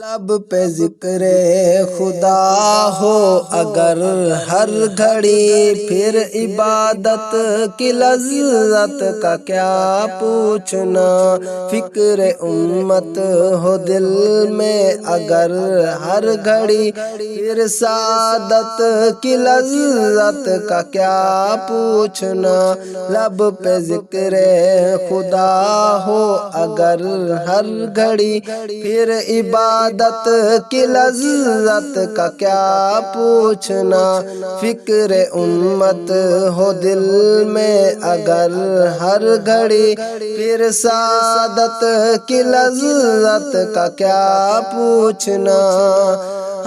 لب پہ ذکر خدا ہو اگر ہر گھڑی، پھر عبادت کی لذت کا کیا پوچھنا۔ فکر امت ہو دل میں اگر ہر گھڑی، پھر سعادت کی لذت کا کیا پوچھنا۔ لب پہ ذکر خدا ہو اگر ہر گھڑی، پھر عبادت کی لذت کا کیا پوچھنا۔ فکر امت ہو دل میں اگر ہر گھڑی، پھر سعادت کی لذت کا کیا پوچھنا۔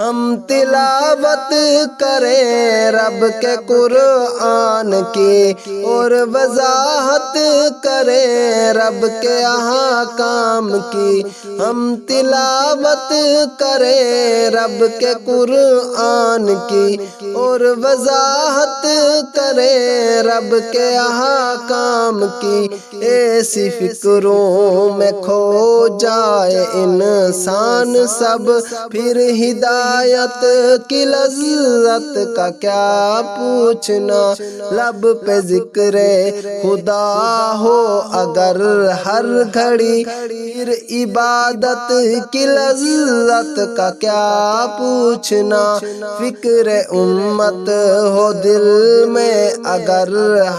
ہم تلاوت کریں رب کے قرآن کی، اور وضاحت کریں رب کے احکام کی۔ ہم تلاوت کریں رب کے قرآن کی، اور وضاحت کریں رب کے احکام کی۔ ایسی فکروں میں کھو جائے انسان سب، پھر ہدایت کی لذت کا کیا پوچھنا۔ لب پہ ذکر خدا ہو اگر ہر گھڑی، پھر عبادت کی لذت کا کیا پوچھنا۔ فکر امت ہو دل میں اگر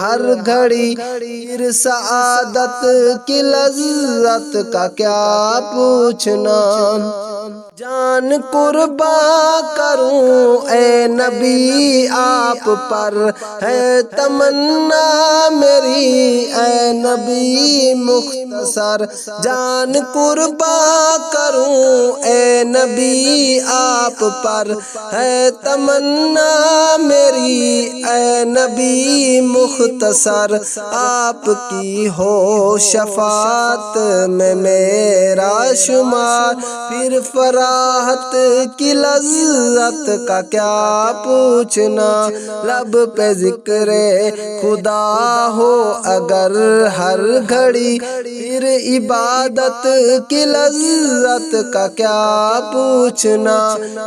ہر گھڑی، پھر سعادت کی لذت کا کیا پوچھنا۔ جان قربان کروں اے نبی آپ پر، ہے تمنا میری اے نبی مختصر۔ جان قربان کروں اے نبی آپ پر، ہے تمنا میری اے نبی مختصر۔ آپ کی ہو شفاعت میں میرا شمار، پھر فراحت کی لذت کا کیا پوچھنا۔ لب پہ ذکر خدا ہو اگر ہر گھڑی، پھر عبادت کی لذت کا کیا پوچھنا۔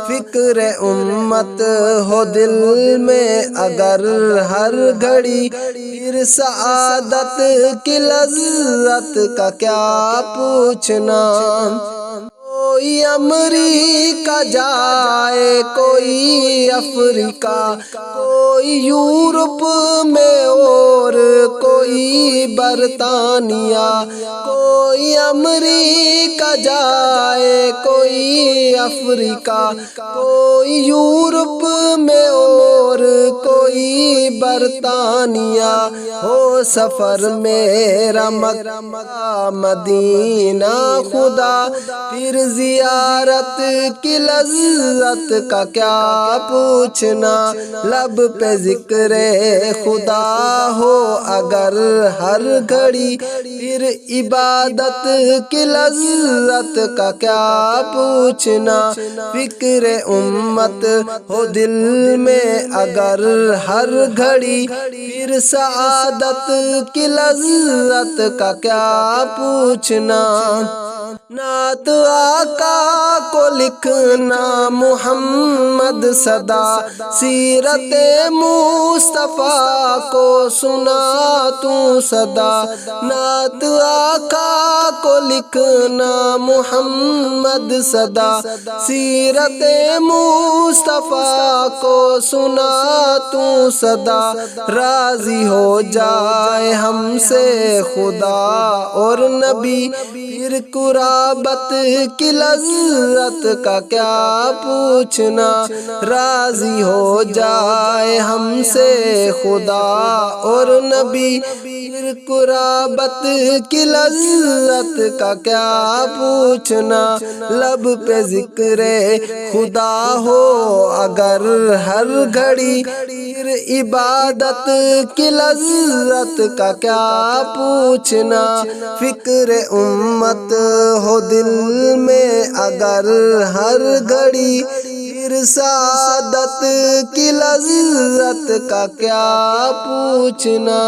فکر امت ہو دل میں اگر ہر گھڑی، پھر سعادت کی لذت کا کیا پوچھنا۔ کوئی امریکہ جائے کوئی افریقہ، کوئی یورپ میں اور کوئی برطانیہ۔ کوئی امریکہ جائے کوئی افریقہ، کوئی یورپ میں اور کوئی برطانیہ۔ ہو سفر میرا مکہ مدینہ خدا، پھر زیارت کی لذت کا کیا پوچھنا۔ لب پہ ذکر خدا ہو اگر ہر گھڑی، پھر عبادت کی لذت کا کیا پوچھنا۔ فکر امت ہو دل میں اگر ہر گھڑی، پھر سعادت کی لذت کا کیا پوچھنا۔ نعت آقا کو لکھنا محمد صدا، سیرت مصطفیٰ کو سنا تو صدا۔ نعت آقا کو لکھنا محمد صدا، سیرت مصطفیٰ کو سنا تو صدا۔ راضی ہو جائے ہم سے خدا اور نبی، پھر قرابت کی لذت کا کیا پوچھنا۔ راضی ہو جائے ہم سے خدا اور نبی، پھر قرابت کی لذت کا کیا پوچھنا۔ لب پہ ذکر خدا ہو اگر ہر گھڑی، پھر عبادت کی لذت کا کیا پوچھنا۔ فکر امت ہو دل میں اگر ہر گھڑی، پھر سعادت کی لذت کا کیا پوچھنا۔